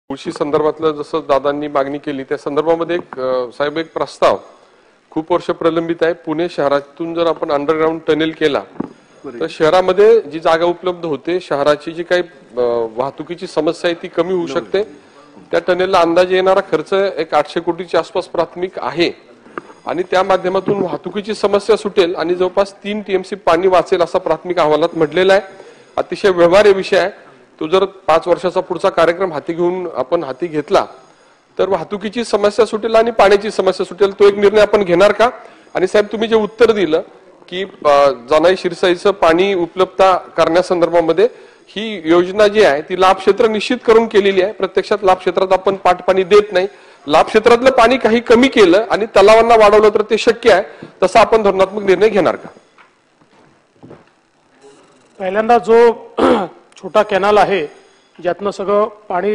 कृषी संदर्भातलं जसं दादांनी मागणी केली त्या संदर्भामध्ये साहेब एक प्रस्ताव खूप वर्ष प्रलंबित आहे. पुणे शहरातून जर आपण अंडरग्राउंड टनेल केला तर शहरामध्ये जी जागा उपलब्ध होते, शहराची जी काही वाहतुकीची समस्या आहे ती कमी होऊ शकते. त्या टनेलला अंदाजे येणारा खर्च एक 800 कोटीच्या आसपास प्राथमिक आहे आणि त्या माध्यमातून वाहतुकीची समस्या सुटेल आणि जवळपास 3 टीएमसी पाणी वाचेल असा प्राथमिक अहवालात म्हटलेला आहे. अतिशय व्यवहार्य विषय आहे. तो जर 5 वर्षाचा पुढचा कार्यक्रम हाती घेतला तर वाहतुकीची समस्या सुटेल आणि पाण्याची समस्या सुटेल. तो एक निर्णय आपण घेणार का? आणि साहेब तुम्ही जे उत्तर दिलं की जानाई शिरसाईचं पाणी उपलब्धता करण्यासंदर्भामध्ये ही योजना जी आहे ती लाभ क्षेत्र निश्चित करून केलेली आहे. प्रत्यक्षात लाभ क्षेत्रात आपण पाणी देत नाही. लाभ क्षेत्रातलं पाणी काही कमी केलं आणि तलावांना वाढवलं तर ते शक्य आहे. तसा आपण धोरणात्मक निर्णय घेणार का? पहिल्यांदा जो छोटा कॅनल आहे ज्यातनं सगळं पाणी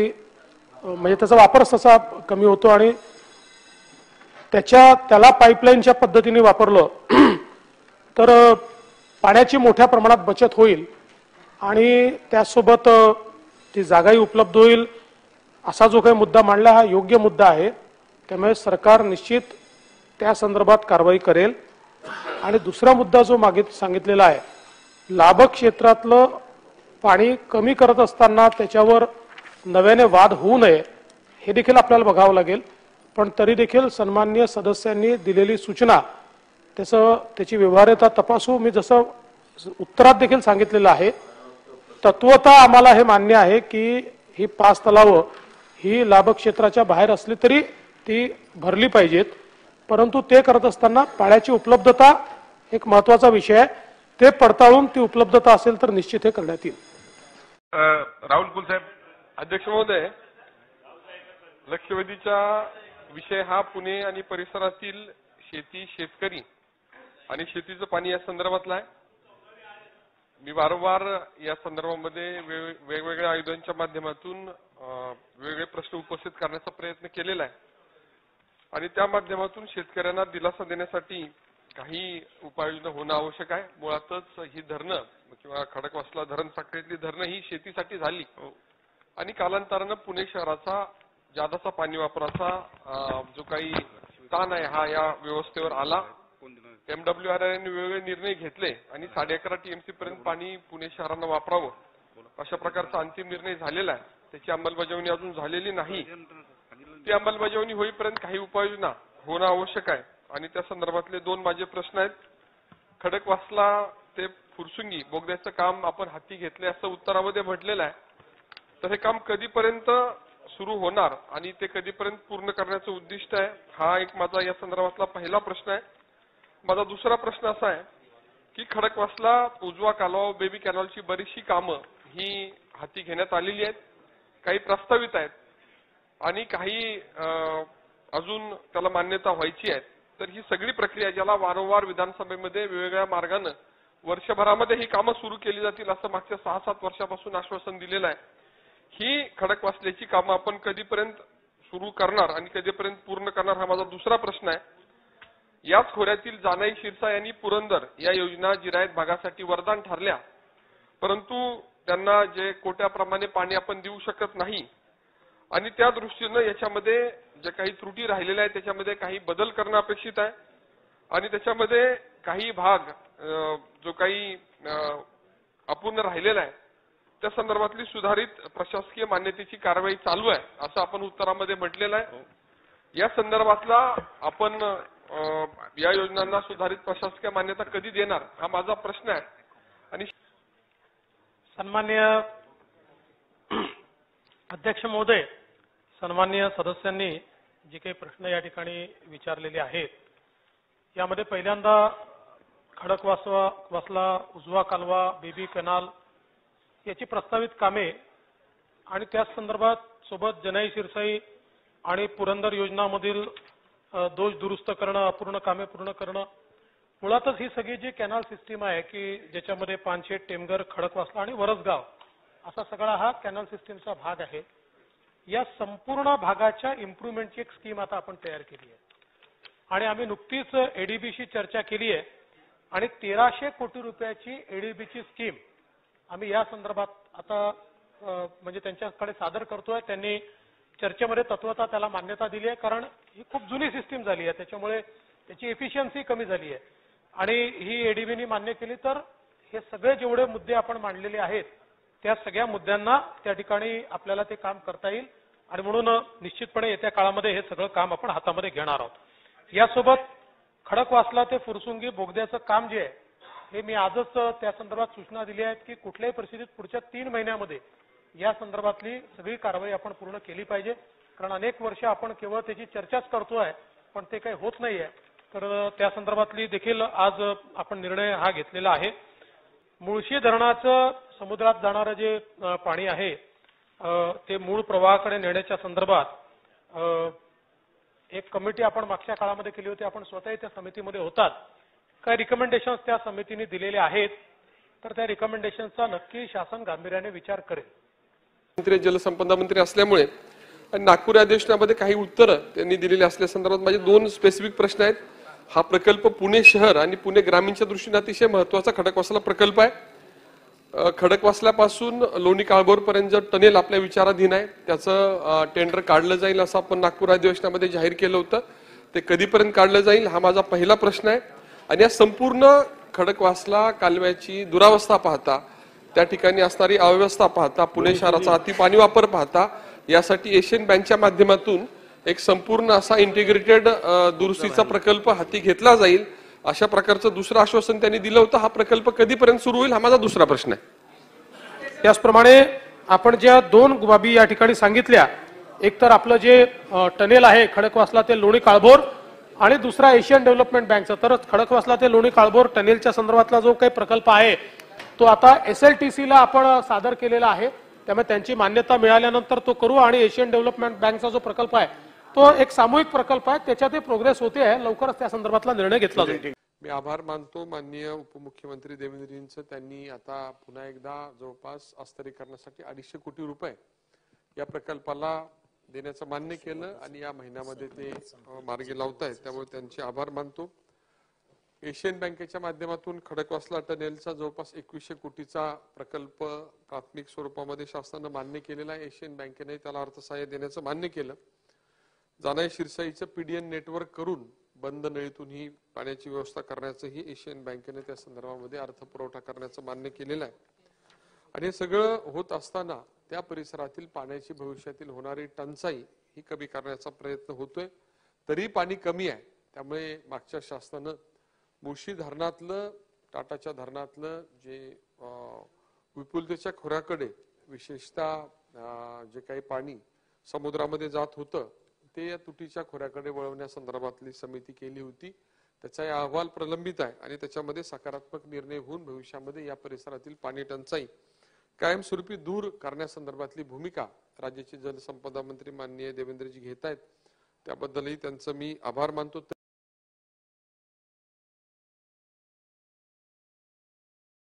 म्हणजे त्याचा वापर तसा कमी होतो आणि त्याला पाईपलाईनच्या पद्धतीने वापरलं तर पाण्याची मोठ्या प्रमाणात बचत होईल आणि त्यासोबत ती जागाही उपलब्ध होईल. असा जो काही मुद्दा मांडला हा योग्य मुद्दा आहे. त्यामुळे सरकार निश्चित त्या संदर्भात कारवाई करेल. आणि दुसरा मुद्दा जो मागे सांगितलेला आहे, लाभ क्षेत्रातलं पाणी कमी करत असताना त्याच्यावर नव्याने वाद होऊ नये हे देखील आपल्याला बघावं लागेल. पण तरी देखील सन्माननीय सदस्यांनी दिलेली सूचना त्याची व्यवहार्यता तपासू. मी जसं उत्तरात देखील सांगितलेलं आहे, तत्वतः आम्हाला हे मान्य आहे की ही 5 तलावं ही लाभ क्षेत्राच्या बाहेर असली तरी ती भरली पाहिजेत. परंतु ते करत असताना पाण्याची उपलब्धता एक महत्वाचा विषय आहे. ते पडताळून ती उपलब्धता असेल तर निश्चित हे करण्यात येईल. राहुल कुलसाहेब. अध्यक्ष महोदय, लक्षवेधीचा विषय हा पुणे आणि परिसरातील शेती, शेतकरी आणि शेतीचं पाणी या संदर्भातला आहे. मी वारंवार या संदर्भामध्ये वेगवेगळ्या आयोजनांच्या माध्यमातून वेगवेगळे प्रश्न उपस्थित करण्याचा प्रयत्न केलेला आहे आणि त्या माध्यमातून शेतकऱ्यांना दिलासा देण्यासाठी काही उपाययोजना होणं आवश्यक आहे. मुळातच ही धरणं किंवा खडकवासला धरण साखळीतली धरणं ही शेतीसाठी झाली आणि कालांतरानं पुणे शहराचा जादाचा पाणी वापराचा जो काही ताण आहे हा या व्यवस्थेवर आला. MWRने वेगवेगळे निर्णय घेतले आणि 11.5 टीएमसी पर्यंत पाणी पुणे शहरानं वापरावं अशा प्रकारचा अंतिम निर्णय झालेला आहे. त्याची अंमलबजावणी अजून झालेली नाही. ती अंमलबजावणी होईपर्यंत काही उपाययोजना होणं आवश्यक आहे आणि त्या संदर्भातले 2 माझे प्रश्न आहेत. खडकवासला ते फुरसुंगी बोगद्याचं काम आपण हाती घेतले असं उत्तरामध्ये म्हटलेलं आहे. तर हे काम कधीपर्यंत सुरू होणार आणि ते कधीपर्यंत पूर्ण करण्याचं उद्दिष्ट आहे, हा एक माझा या संदर्भातला पहिला प्रश्न आहे. माझा दुसरा प्रश्न असा आहे की खडकवासला उजवा कालवा, बेबी कॅनॉलची बरीचशी कामं ही हाती घेण्यात आलेली आहेत. काही प्रस्तावित आहेत आणि काही अजून त्याला मान्यता व्हायची आहे. तर ही सगळी प्रक्रिया ज्याला वारंवार विधानसभेमध्ये वेगवेगळ्या मार्गाने वर्षभरामध्ये ही कामं सुरू केली जातील असं मागच्या 6-7 वर्षापासून आश्वासन दिलेलं आहे. ही खडकवासल्याची कामं आपण कधीपर्यंत सुरू करणार आणि कधीपर्यंत पूर्ण करणार हा माझा दुसरा प्रश्न आहे. याच खोऱ्यातील जानाई शिरसाई यांनी पुरंदर या योजना जिरायत भागासाठी वरदान ठरल्या, परंतु त्यांना जे कोट्याप्रमाणे पाणी आपण देऊ शकत नाही आणि त्या दृष्टीनं याच्यामध्ये जे काही त्रुटी राहिलेल्या आहेत त्याच्यामध्ये काही बदल करणं अपेक्षित आहे आणि त्याच्यामध्ये काही भाग जो काही अपूर्ण राहिलेला आहे त्या संदर्भातली सुधारित प्रशासकीय मान्यतेची कारवाई चालू आहे असं आपण उत्तरामध्ये म्हटलेलं आहे. या संदर्भातला आपण या योजनांना सुधारित प्रशासकीय मान्यता कधी देणार हा माझा प्रश्न आहे. आणि सन्माननीय अध्यक्ष महोदय, सन्माननीय सदस्यांनी जे काही प्रश्न या ठिकाणी विचारलेले आहेत यामध्ये पहिल्यांदा खडकवासला, उजवा कालवा, बेबी कॅनाल याची प्रस्तावित कामे आणि त्या संदर्भात सोबत जानाई शिरसाई आणि पुरंदर योजनामधील दोष दुरुस्त करणं, अपूर्ण कामे पूर्ण करणं. मुळातच ही सगळी जी कॅनल सिस्टीम आहे की ज्याच्यामध्ये पानशेत, टेमघर, खडकवासला आणि वरसगाव असा सगळा हा कॅनल सिस्टीमचा भाग आहे. या संपूर्ण भागाच्या इम्प्रूव्हमेंटची एक स्कीम आता आपण तयार केली आहे आणि आम्ही नुकतीच एडीबीशी चर्चा केली आहे आणि 1300 कोटी रुपयाची एडीबीची स्कीम आम्ही या संदर्भात आता म्हणजे त्यांच्याकडे सादर करतोय. त्यांनी चर्चेमध्ये तत्वता त्याला मान्यता दिली आहे, कारण ही खूप जुनी सिस्टीम झाली आहे, त्याच्यामुळे त्याची एफिशियन्सी कमी झाली आहे आणि ही एडीबीनी मान्य केली तर हे सगळे जेवढे मुद्दे आपण मांडलेले आहेत त्या सगळ्या मुद्द्यांना त्या ठिकाणी आपल्याला ते काम करता येईल आणि म्हणून निश्चितपणे येत्या काळामध्ये हे सगळं काम आपण हातामध्ये घेणार आहोत। यासोबत खडकवासला ते फुरसुंगी बोगद्याचं काम जे आहे हे मी आजच त्या संदर्भात सूचना दिली आहेत की कुठल्याही परिस्थितीत पुढच्या 3 महिन्यामध्ये या संदर्भातली सगळी कारवाई आपण पूर्ण केली पाहिजे, कारण अनेक वर्ष आपण केवळ त्याची चर्चाच करतोय पण ते काही होत नाहीये। तर त्या संदर्भातली देखील आज आपण निर्णय हा घेतलेला आहे। मुळशी धरणाचं समुद्रात जाणारं जे पाणी आहे ते मूळ प्रवाहाकडे नेण्याच्या संदर्भात एक कमिटी आपण मागच्या काळामध्ये केली होती, आपण स्वतः त्या समितीमध्ये होतात। काही रिकमेंडेशन्स त्या समितीने दिलेले आहेत, तर त्या रिकमेंडेशन्सचा नक्की शासन गांभीर्याने विचार करेल। मंत्री जलसंपदा मंत्री असल्यामुळे आणि नागपूर अधिवेशनामध्ये काही उत्तरं त्यांनी दिलेली असल्या संदर्भात माझे 2 स्पेसिफिक प्रश्न आहेत। हा प्रकल्प पुणे शहर आणि पुणे ग्रामीणच्या दृष्टीने अतिशय महत्त्वाचा खडकवासला प्रकल्प आहे। खडकवासल्यापासून लोणी काळभोर पर्यंत जो टनेल आपल्या विचाराधीन आहे त्याचं टेंडर काढलं जाईल असं आपण नागपूर अधिवेशनामध्ये जाहीर केलं होतं, ते कधीपर्यंत काढलं जाईल हा माझा पहिला प्रश्न आहे। आणि या संपूर्ण खडकवासला कालव्याची दुरावस्था पाहता, त्या ठिकाणी असणारी अव्यवस्था पाहता, पुणे शहराचा अति पाणी वापर पाहता यासाठी एशियन बँकच्या माध्यमातून एक संपूर्ण असा इंटिग्रेटेड दुरुस्तीचा प्रकल्प हाती घेतला जाईल अशा प्रकारचं दुसरं आश्वासन त्यांनी दिलं होतं। हा प्रकल्प कधीपर्यंत सुरू होईल हा माझा दुसरा प्रश्न आहे। त्याचप्रमाणे आपण ज्या 2 बाबी या ठिकाणी सांगितल्या, एक तर आपलं जे टनेल आहे खडकवासला ते लोणी काळभोर आणि दुसरा एशियन डेव्हलपमेंट बँकचा, तर खडकवासला ते लोणी काळभोर टनेलच्या संदर्भातला जो काही प्रकल्प आहे तो आता SLTC ला आपण सादर केलेला आहे, त्यामुळे त्यांची मान्यता मिळाल्यानंतर तो करू आणि एशियन डेव्हलपमेंट बँकचा जो प्रकल्प आहे तो एक सामूहिक प्रकल्प आहे, त्याच्यात प्रोग्रेस होते आहे, लवकरच त्या संदर्भातला निर्णय घेतला जाईल। मी आभार मानतो माननीय उपमुख्यमंत्री देवेंद्रजींचं, त्यांनी आता पुन्हा एकदा जवळपास अस्थिरीकरणासाठी 250 कोटी रुपये या प्रकल्पाला देण्याचं मान्य केलं आणि या महिन्यामध्ये ते मार्गी लावतायत, त्यामुळे त्यांचे आभार मानतो। एशियन बँकेच्या माध्यमातून खडकवासला टनेलचा जवळपास 2100 कोटीचा प्रकल्प प्राथमिक स्वरूपामध्ये शासनानं मान्य केलेला आहे। एशियन बँकेने त्याला अर्थसहाय्य देण्याचं मान्य केलं। जानाई शिरसाईचं PDN नेटवर्क करून बंद नळीतून ही पाण्याची व्यवस्था करण्याचंही एशियन बँकेने त्या संदर्भामध्ये अर्थपुरवठा करण्याचं मान्य केलेलं आहे। आणि हे सगळं होत असताना त्या परिसरातील पाण्याची भविष्यातील होणारी टंचाई ही कमी करण्याचा प्रयत्न होतोय, तरी पाणी कमी आहे। त्यामुळे मागच्या शासनानं मुळशी धरणातलं, टाटाच्या धरणातलं जे विपुलतेच्या खोऱ्याकडे विशेषतः जे काही पाणी समुद्रामध्ये जात होतं ते या तुटीच्या खोऱ्याकडे वळवण्यासंदर्भातली समिती केली होती, त्याचा अहवाल प्रलंबित आहे आणि त्याच्यामध्ये सकारात्मक निर्णय होऊन भविष्यामध्ये या परिसरातील पाणी टंचाई कायमस्वरूपी दूर करण्यासंदर्भातली भूमिका राज्याचे जलसंपदा मंत्री माननीय देवेंद्रजी घेत आहेत, त्याबद्दलही त्यांचं मी आभार मानतो।